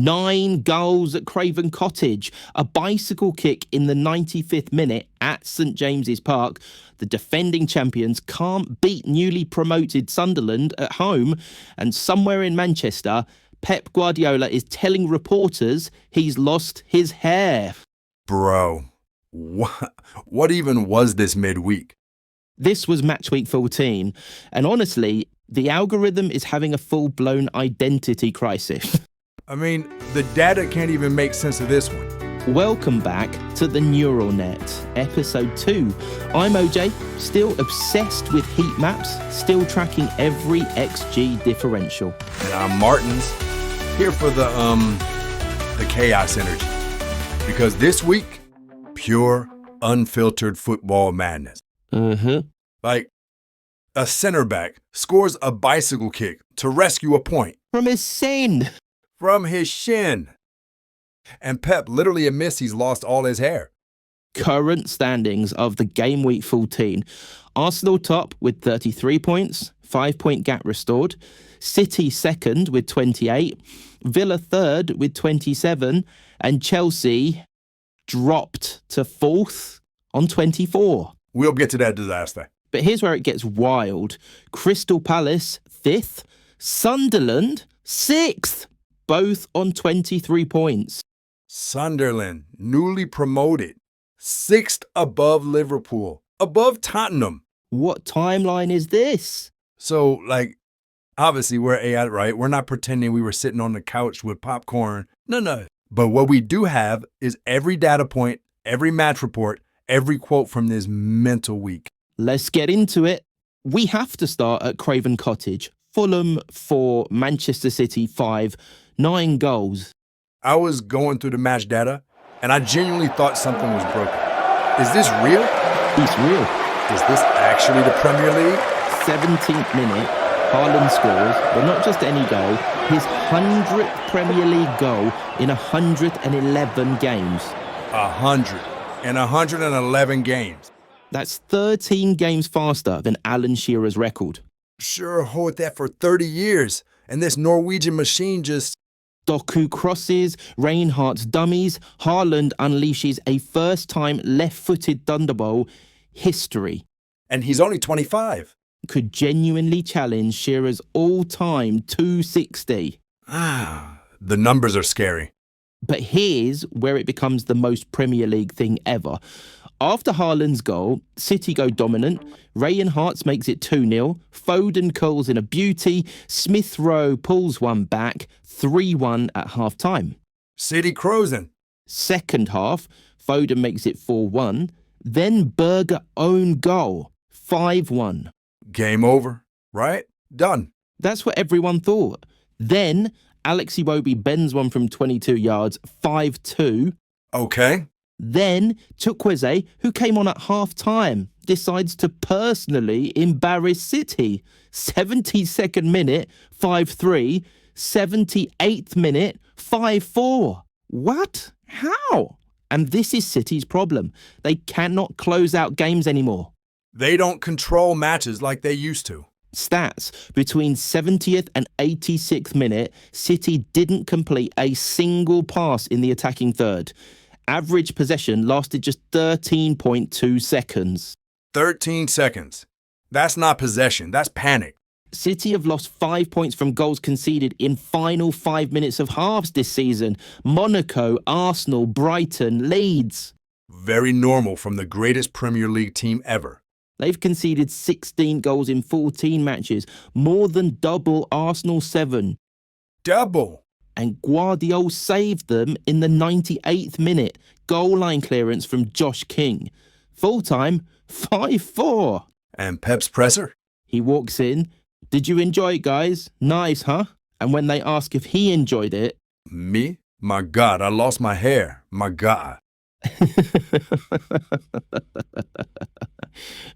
9 goals at Craven Cottage, a bicycle kick in the 95th minute at St James's Park. The defending champions can't beat newly promoted Sunderland at home, and somewhere in Manchester, Pep Guardiola is telling reporters he's lost his hair. Bro, what even was this midweek? This was Matchweek 14, and honestly, the algorithm is having a full-blown identity crisis. I mean, the data can't even make sense of this one. Welcome back to the Neural Net, Episode 2. I'm OJ, still obsessed with heat maps, still tracking every XG differential. And I'm Martins, here for the chaos energy. Because this week, pure, unfiltered football madness. Like, a center back scores a bicycle kick to rescue a point. From his sin. From his shin. And Pep literally admits he's lost all his hair. Current standings of the game week 14. Arsenal top with 33 points, 5-point gap restored. City second with 28. Villa third with 27. And Chelsea dropped to fourth on 24. We'll get to that disaster. But here's where it gets wild. Crystal Palace 5th. Sunderland 6th. Both on 23 points. Sunderland, newly promoted, 6th above Liverpool, above Tottenham. What timeline is this? So, obviously we're AI, right? We're not pretending we were sitting on the couch with popcorn. No. But what we do have is every data point, every match report, every quote from this mental week. Let's get into it. We have to start at Craven Cottage. Fulham 4, Manchester City 5. 9 goals. I was going through the match data, and I genuinely thought something was broken. Is this real? It's real. Is this actually the Premier League? 17th minute, Haaland scores, but not just any goal, his 100th Premier League goal in 111 games. 111 games. That's 13 games faster than Alan Shearer's record. Sure, hold that for 30 years, and this Norwegian machine just... Doku crosses, Reinhardt's dummies, Haaland unleashes a first-time left-footed thunderbolt. History. And he's only 25. Could genuinely challenge Shearer's all-time 260. The numbers are scary. But here's where it becomes the most Premier League thing ever. After Haaland's goal, City go dominant. Reinhardt makes it 2-0. Foden calls in a beauty. Smith Rowe pulls one back. 3-1 at half-time. City cruising. Second half, Foden makes it 4-1. Then Berger own goal. 5-1. Game over, right? Done. That's what everyone thought. Then Alex Iwobi bends one from 22 yards. 5-2. Okay. Then Chukwueze, who came on at half-time, decides to personally embarrass City. 72nd minute, 5-3. 78th minute, 5-4. What? How? And this is City's problem. They cannot close out games anymore. They don't control matches like they used to. Stats. Between 70th and 86th minute, City didn't complete a single pass in the attacking third. Average possession lasted just 13.2 seconds. 13 seconds. That's not possession. That's panic. City have lost 5 points from goals conceded in final 5 minutes of halves this season. Monaco, Arsenal, Brighton, Leeds. Very normal from the greatest Premier League team ever. They've conceded 16 goals in 14 matches, more than double Arsenal's 7. Double? And Guardiola saved them in the 98th minute. Goal line clearance from Josh King. Full time, 5-4. And Pep's presser? He walks in. Did you enjoy it, guys? Nice, huh? And when they ask if he enjoyed it... Me? My God, I lost my hair. My God.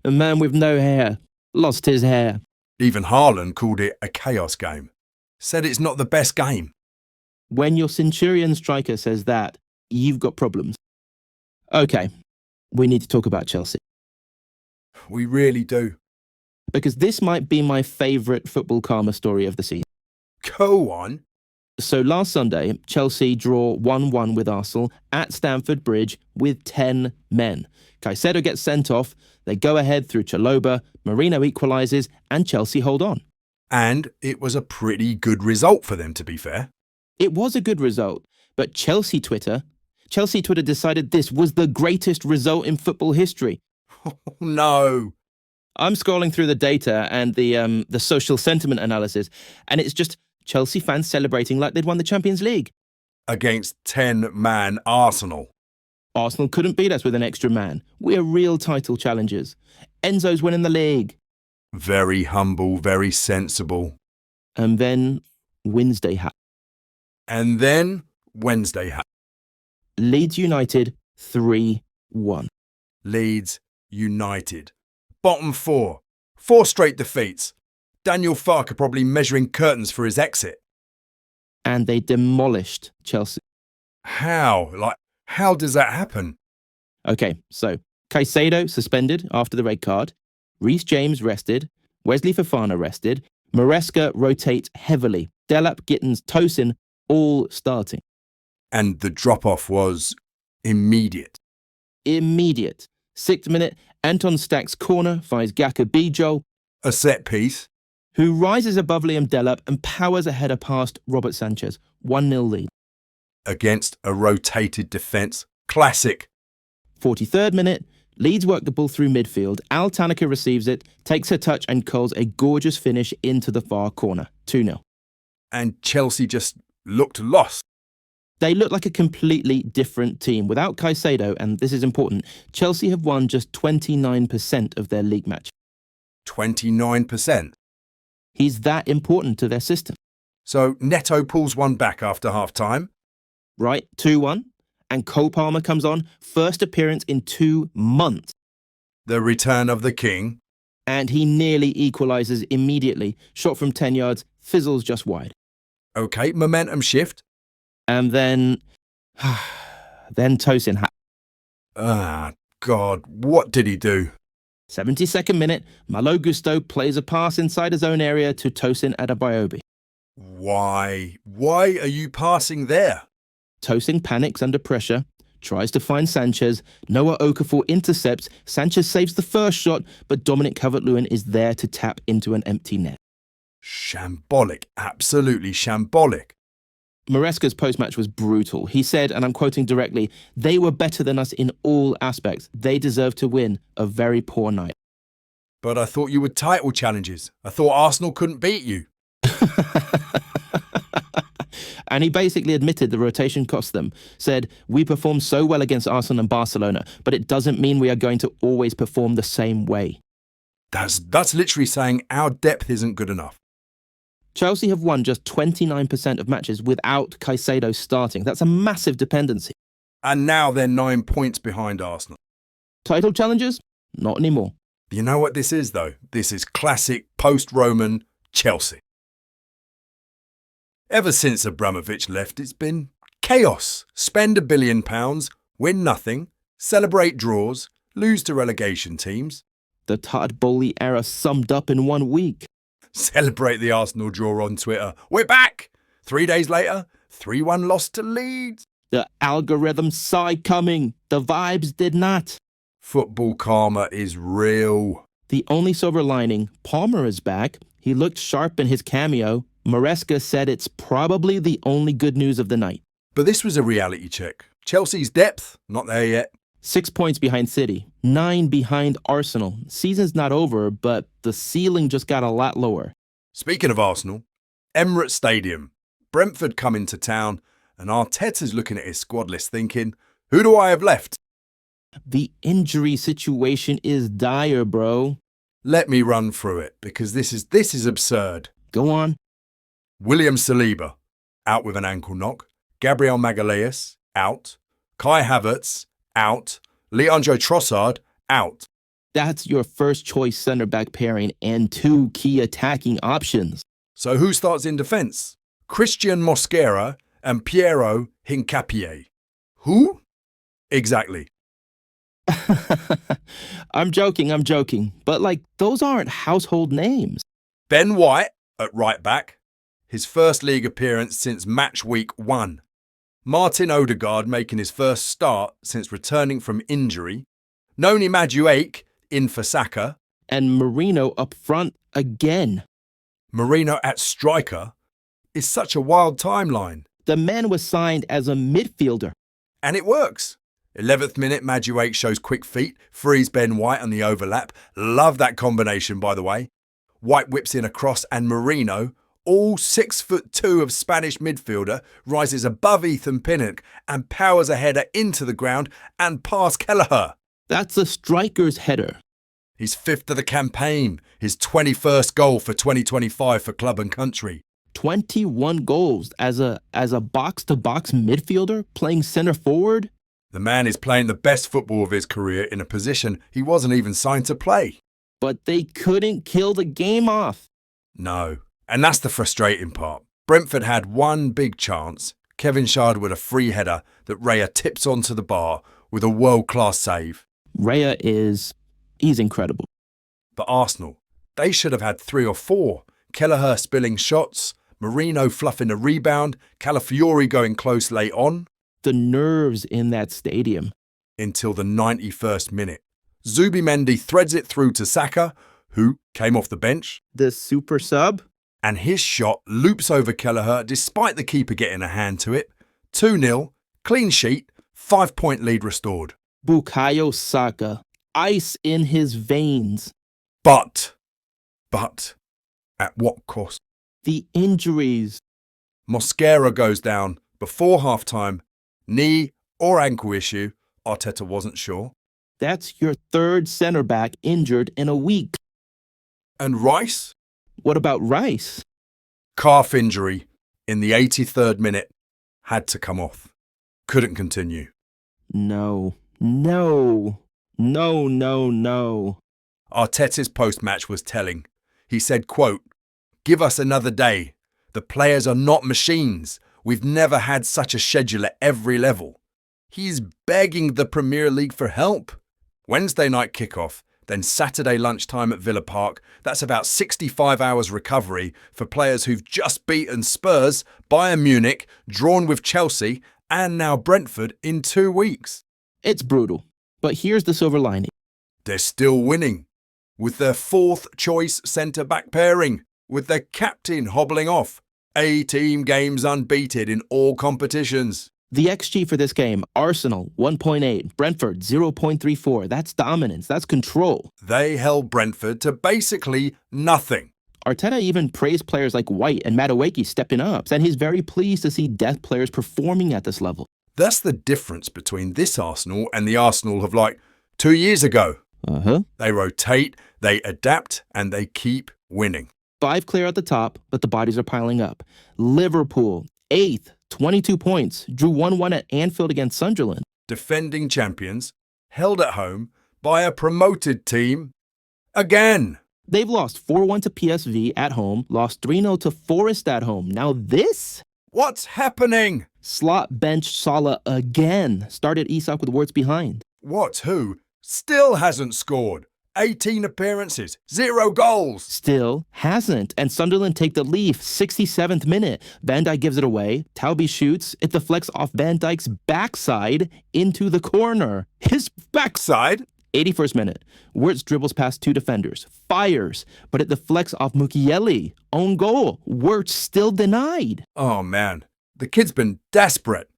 A man with no hair. Lost his hair. Even Haaland called it a chaos game. Said it's not the best game. When your Centurion striker says that, you've got problems. Okay, we need to talk about Chelsea. We really do. Because this might be my favourite football karma story of the season. Go on. So last Sunday, Chelsea draw 1-1 with Arsenal at Stamford Bridge with 10 men. Caicedo gets sent off, they go ahead through Chalobah, Marino equalises, and Chelsea hold on. And it was a pretty good result for them, to be fair. It was a good result, but Chelsea Twitter decided this was the greatest result in football history. Oh, no. I'm scrolling through the data and the social sentiment analysis, and it's just Chelsea fans celebrating like they'd won the Champions League. Against 10-man Arsenal. Arsenal couldn't beat us with an extra man. We're real title challengers. Enzo's winning the league. Very humble, very sensible. And then Wednesday happened. Leeds United 3-1. Leeds United. Bottom four. 4 straight defeats. Daniel Farke probably measuring curtains for his exit. And they demolished Chelsea. How does that happen? Okay, so Caicedo suspended after the red card. Reece James rested. Wesley Fofana rested. Maresca rotates heavily. Delap, Gittins, Tosin all starting. And the drop-off was immediate. 6th minute, Anton Stack's corner finds Gaka Bijol, A set piece. who rises above Liam Delap and powers a header past Robert Sanchez. 1-0 lead. Against a rotated defence. Classic. 43rd minute, Leeds work the ball through midfield. Al Tanaka receives it, takes a touch and curls a gorgeous finish into the far corner. 2-0. And Chelsea just looked lost. They look like a completely different team. Without Caicedo, and this is important, Chelsea have won just 29% of their league match. 29%. He's that important to their system. So Neto pulls one back after half-time. Right, 2-1. And Cole Palmer comes on, first appearance in 2 months. The return of the king. And he nearly equalises immediately. Shot from 10 yards, fizzles just wide. Okay, momentum shift. And then Tosin. God, what did he do? 72nd minute, Malo Gusto plays a pass inside his own area to Tosin Adebayobi. Why? Why are you passing there? Tosin panics under pressure, tries to find Sanchez. Noah Okafor intercepts. Sanchez saves the first shot, but Dominic Calvert-Lewin is there to tap into an empty net. Shambolic. Absolutely shambolic. Maresca's post-match was brutal. He said, and I'm quoting directly, "They were better than us in all aspects. They deserve to win. A very poor night." But I thought you were title challengers. I thought Arsenal couldn't beat you. And he basically admitted the rotation cost them. Said, "We performed so well against Arsenal and Barcelona, but it doesn't mean we are going to always perform the same way." That's literally saying our depth isn't good enough. Chelsea have won just 29% of matches without Caicedo starting. That's a massive dependency. And now they're 9 points behind Arsenal. Title challengers? Not anymore. You know what this is, though? This is classic post-Roman Chelsea. Ever since Abramovich left, it's been chaos. Spend £1 billion, win nothing, celebrate draws, lose to relegation teams. The Todd Bowley era summed up in 1 week. Celebrate the Arsenal draw on Twitter. We're back! 3 days later, 3-1 loss to Leeds. The algorithm saw it coming. The vibes did not. Football karma is real. The only silver lining, Palmer is back. He looked sharp in his cameo. Maresca said it's probably the only good news of the night. But this was a reality check. Chelsea's depth, not there yet. 6 points behind City, 9 behind Arsenal. Season's not over, but the ceiling just got a lot lower. Speaking of Arsenal, Emirates Stadium. Brentford come into town, and Arteta's looking at his squad list thinking, who do I have left? The injury situation is dire, bro. Let me run through it, because this is absurd. Go on. William Saliba, out with an ankle knock. Gabriel Magalhaes, out. Kai Havertz, out. Leandro Trossard, out. That's your first choice centre-back pairing and 2 key attacking options. So who starts in defence? Christian Mosquera and Piero Hincapié. Who? Exactly. I'm joking. But those aren't household names. Ben White at right back. his first league appearance since Matchweek 1. Martin Odegaard making his first start since returning from injury. Noni Madueke in for Saka. And Marino up front again. Marino at striker is such a wild timeline. The man was signed as a midfielder. And it works. 11th minute, Madueke shows quick feet, frees Ben White on the overlap. Love that combination, by the way. White whips in a cross and Marino, all 6'2" of Spanish midfielder, rises above Ethan Pinnock and powers a header into the ground and past Kelleher. That's a striker's header. His 5th of the campaign, his 21st goal for 2025 for club and country. 21 goals as a box-to-box midfielder playing centre forward. The man is playing the best football of his career in a position he wasn't even signed to play. But they couldn't kill the game off. No, and that's the frustrating part. Brentford had one big chance. Kevin Schade with a free header that Raya tips onto the bar with a world-class save. Raya he's incredible. But Arsenal, they should have had 3 or 4. Kelleher spilling shots, Marino fluffing a rebound, Calafiori going close late on. The nerves in that stadium. Until the 91st minute. Zubimendi threads it through to Saka, who came off the bench. The super sub. And his shot loops over Kelleher despite the keeper getting a hand to it. 2-0, clean sheet, 5-point lead restored. Bukayo Saka, ice in his veins. But, at what cost? The injuries. Mosquera goes down before half-time. Knee or ankle issue, Arteta wasn't sure. That's your 3rd centre-back injured in a week. And Rice? What about Rice? Calf injury in the 83rd minute. Had to come off. Couldn't continue. No. Arteta's post-match was telling. He said, quote, "Give us another day. The players are not machines. We've never had such a schedule at every level." He's begging the Premier League for help. Wednesday night kickoff, then Saturday lunchtime at Villa Park. That's about 65 hours recovery for players who've just beaten Spurs, Bayern Munich, drawn with Chelsea, and now Brentford in 2 weeks. It's brutal, but here's the silver lining. They're still winning, with their 4th choice centre-back pairing, with their captain hobbling off. 18 games unbeaten in all competitions. The XG for this game, Arsenal 1.8, Brentford 0.34. That's dominance. That's control. They held Brentford to basically nothing. Arteta even praised players like White and Madueke stepping up, and he's very pleased to see depth players performing at this level. That's the difference between this Arsenal and the Arsenal of 2 years ago. They rotate, they adapt, and they keep winning. 5 clear at the top, but the bodies are piling up. Liverpool, 8th, 22 points, drew 1-1 at Anfield against Sunderland. Defending champions, held at home by a promoted team again. They've lost 4-1 to PSV at home, lost 3-0 to Forest at home. Now this? What's happening? Slot benched Salah again. Started Isak with words behind. What? Who? Still hasn't scored. 18 appearances, 0 goals. Still hasn't. And Sunderland take the lead, 67th minute. Van Dijk gives it away. Taubi shoots. It deflects off Van Dijk's backside into the corner. His backside? 81st minute. Wirtz dribbles past 2 defenders. Fires, but it deflects off Mukiele. Own goal. Wirtz still denied. Oh, man. The kid's been desperate.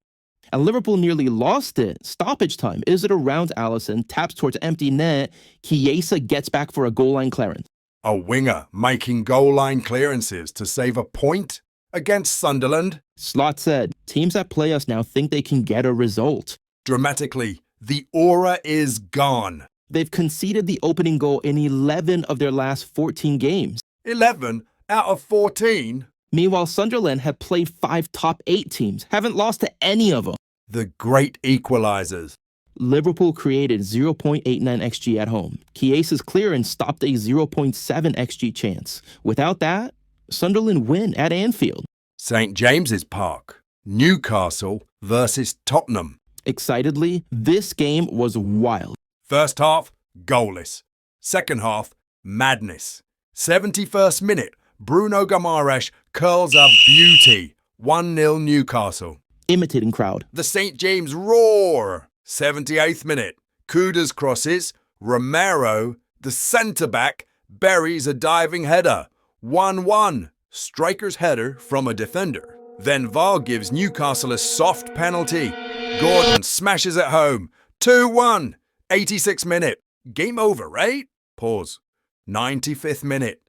And Liverpool nearly lost it. Stoppage time. Is it around Alisson? Taps towards empty net. Chiesa gets back for a goal line clearance. A winger making goal line clearances to save a point against Sunderland. Slot said, teams that play us now think they can get a result. Dramatically, the aura is gone. They've conceded the opening goal in 11 of their last 14 games. 11 out of 14? Meanwhile, Sunderland have played 5 top 8 teams, haven't lost to any of them. The great equalizers. Liverpool created 0.89 XG at home. Chiesa's clearance stopped a 0.7 XG chance. Without that, Sunderland win at Anfield. St. James's Park. Newcastle versus Tottenham. Excitedly, this game was wild. First half, goalless. Second half, madness. 71st minute, Bruno Guimaraes curls a beauty. 1-0 Newcastle. Imitating crowd. The St. James roar. 78th minute. Kuda's crosses. Romero, the centre-back, buries a diving header. 1-1. Striker's header from a defender. Then VAR gives Newcastle a soft penalty. Gordon smashes it home. 2-1. 86th minute. Game over, right? Pause. 95th minute.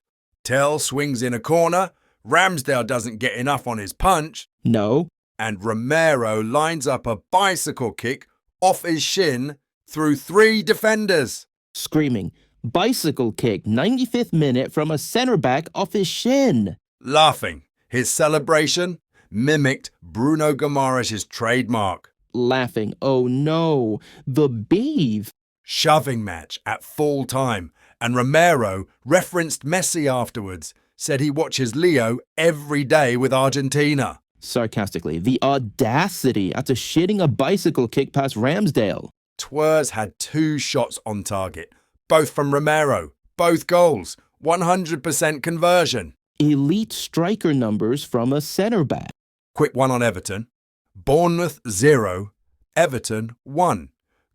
Tell swings in a corner. Ramsdale doesn't get enough on his punch. No. And Romero lines up a bicycle kick off his shin through 3 defenders. Screaming. Bicycle kick, 95th minute from a centre-back off his shin. Laughing. His celebration mimicked Bruno Guimaraes' trademark. Laughing. Oh no. The beef. Shoving match at full time. And Romero referenced Messi afterwards, said he watches Leo every day with Argentina. Sarcastically, the audacity after shitting a bicycle kick past Ramsdale. Twers had 2 shots on target, both from Romero, both goals, 100% conversion. Elite striker numbers from a centre-back. Quick one on Everton. Bournemouth 0, Everton 1.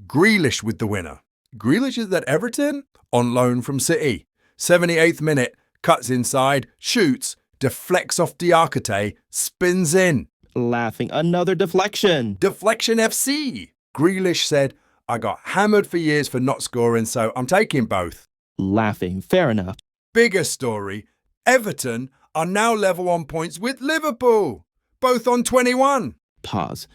Grealish with the winner. Grealish is at Everton? On loan from City. 78th minute, cuts inside, shoots, deflects off Diakite, spins in. Laughing. Another deflection. Deflection FC. Grealish said, I got hammered for years for not scoring, so I'm taking both. Laughing. Fair enough. Bigger story, Everton are now level on points with Liverpool, both on 21. Pause.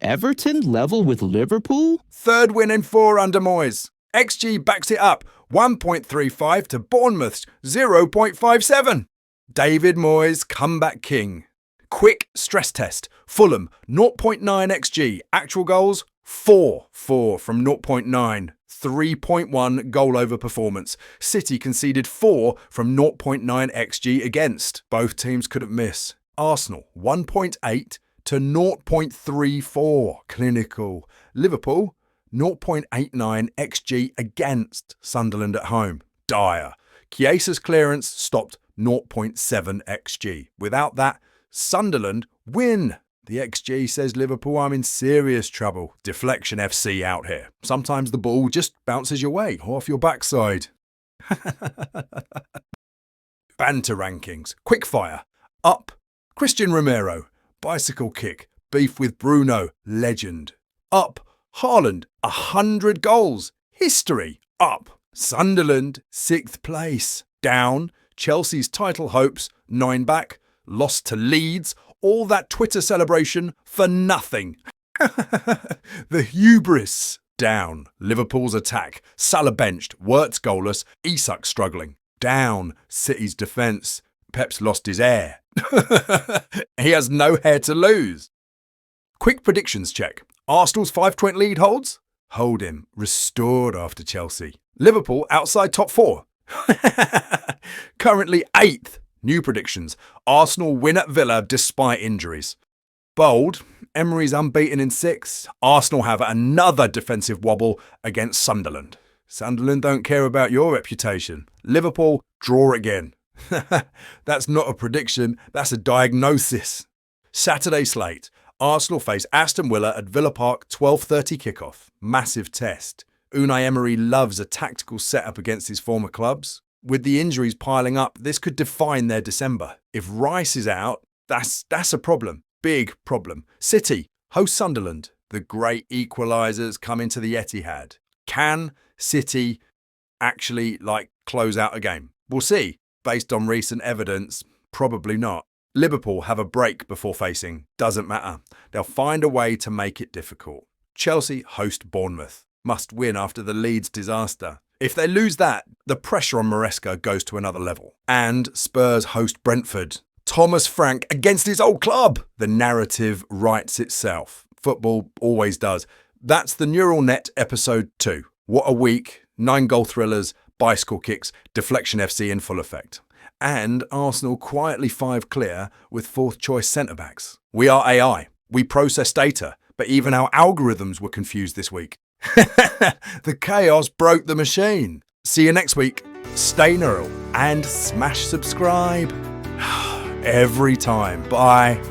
Everton level with Liverpool? 3rd win in 4 under Moyes. XG backs it up, 1.35 to Bournemouth's 0.57. David Moyes, comeback king. Quick stress test. Fulham, 0.9 XG. Actual goals, 4 from 0.9. 3.1 goal over performance. City conceded 4 from 0.9 XG against. Both teams couldn't miss. Arsenal, 1.8 to 0.34 clinical. Liverpool, 0.89 XG against Sunderland at home. Dire. Chiesa's clearance stopped 0.7 XG. Without that, Sunderland win. The XG says Liverpool, I'm in serious trouble. Deflection FC out here. Sometimes the ball just bounces your way or off your backside. Banter rankings. Quickfire. Up. Cristian Romero. Bicycle kick. Beef with Bruno. Legend. Up. Haaland. 100 goals. History. Up. Sunderland. 6th place. Down. Chelsea's title hopes. 9 back. Lost to Leeds. All that Twitter celebration for nothing. The hubris. Down. Liverpool's attack. Salah benched. Wirtz goalless. Isak struggling. Down. City's defence. Pep's lost his hair. He has no hair to lose. Quick predictions check. Arsenal's 5-point lead holds? Hold him. Restored after Chelsea. Liverpool outside top 4. Currently 8th. New predictions. Arsenal win at Villa despite injuries. Bold. Emery's unbeaten in 6. Arsenal have another defensive wobble against Sunderland. Sunderland don't care about your reputation. Liverpool draw again. That's not a prediction, that's a diagnosis. Saturday slate. Arsenal face Aston Villa at Villa Park, 12:30 kickoff. Massive test. Unai Emery loves a tactical setup against his former clubs. With the injuries piling up, this could define their December. If Rice is out, that's a problem. Big problem. City host Sunderland. The great equalizers come into the Etihad. Can City actually close out a game? We'll see. Based on recent evidence, probably not. Liverpool have a break before facing. Doesn't matter. They'll find a way to make it difficult. Chelsea host Bournemouth. Must win after the Leeds disaster. If they lose that, the pressure on Maresca goes to another level. And Spurs host Brentford. Thomas Frank against his old club. The narrative writes itself. Football always does. That's the Neural Net episode 2. What a week. 9 goal thrillers, bicycle kicks, deflection FC in full effect. And Arsenal quietly 5 clear with 4th choice centre-backs. We are AI. We process data, but even our algorithms were confused this week. The chaos broke the machine. See you next week. Stay neural and smash subscribe. every time. Bye.